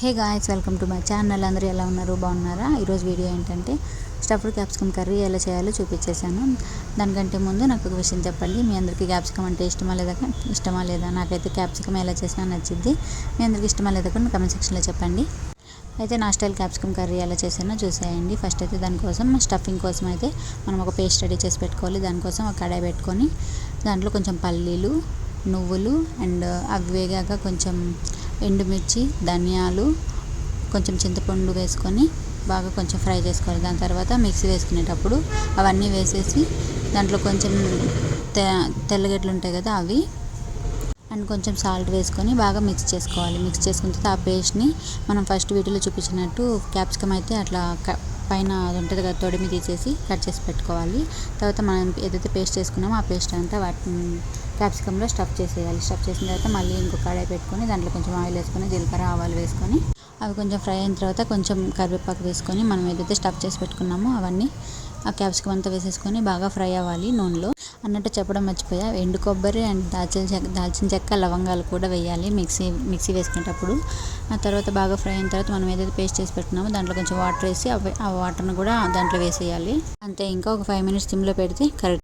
Hey guys, welcome to my channel. అందరూ ఎలా ఉన్నారు? బాగున్నారా? ఈరోజు వీడియో ఏంటంటే స్టఫ్డ్ క్యాప్సికమ్ కర్రీ ఎలా చేయాలో చూపించేశాను. దానికంటే ముందు నాకు ఒక విషయం చెప్పండి. మీ అందరికీ క్యాప్సికమ్ అంటే ఇష్టమా లేదా? నాకైతే క్యాప్సికమ్ ఎలా చేసినా నచ్చింది. మీ అందరికీ ఇష్టమా లేదా కూడా కామెంట్ సెక్షన్లో చెప్పండి. అయితే నా స్టైల్ క్యాప్సికమ్ కర్రీ ఎలా చేసానో చూసేయండి. ఫస్ట్ అయితే దానికోసం స్టఫింగ్ కోసం అయితే మనం ఒక పేస్ట్ రెడీ చేసి పెట్టుకోవాలి. దానికోసం ఒక కడాయి పెట్టుకొని దాంట్లో కొంచెం పల్లీలు, నువ్వులు అండ్ అవి వేగాక కొంచెం ఎండుమిర్చి, ధనియాలు, కొంచెం చింతపండు వేసుకొని బాగా కొంచెం ఫ్రై చేసుకోవాలి. దాని తర్వాత మిక్సీ వేసుకునేటప్పుడు అవన్నీ వేసేసి దాంట్లో కొంచెం తెల్లగడ్డలు ఉంటాయి కదా, అవి అండ్ కొంచెం సాల్ట్ వేసుకొని బాగా మిక్స్ చేసుకోవాలి. మిక్స్ చేసుకున్న తర్వాత ఆ పేస్ట్ని మనం ఫస్ట్ వీడియోలో చూపించినట్టు క్యాప్సికమ్ అయితే అట్లా పైన అది ఉంటుంది కదా, తొడిమి తీసేసి కట్ చేసి పెట్టుకోవాలి. తర్వాత మనం ఏదైతే పేస్ట్ చేసుకున్నామో ఆ పేస్ట్ అంతా వాటిని క్యాప్సికంలో స్టఫ్ చేసేయాలి. స్టఫ్ చేసిన తర్వాత మళ్ళీ ఇంకో కడాయి పెట్టుకొని దాంట్లో కొంచెం ఆయిల్ వేసుకొని జీలకర్ర, ఆవాలు వేసుకొని అవి కొంచెం ఫ్రై అయిన తర్వాత కొంచెం కరివేపాకు వేసుకొని మనం ఏదైతే స్టఫ్ చేసి పెట్టుకున్నామో అవన్నీ ఆ క్యాప్సికమ్ అంతా వేసేసుకొని బాగా ఫ్రై అవ్వాలి నూనెలో. అన్నట్టు చెప్పడం మర్చిపోయా, ఎండు కొబ్బరి అండ్ దాల్చిన చెక్క, లవంగాలు కూడా వేయాలి మిక్సీ వేసుకునేటప్పుడు. ఆ తర్వాత బాగా ఫ్రై అయిన తర్వాత మనం ఏదైతే పేస్ట్ చేసి పెట్టుకున్నామో దాంట్లో కొంచెం వాటర్ వేసి ఆ వాటర్ని కూడా దాంట్లో వేసేయాలి. అంతే, ఇంకా ఒక 5 minutes సిమ్లో పెడితే కరెక్ట్.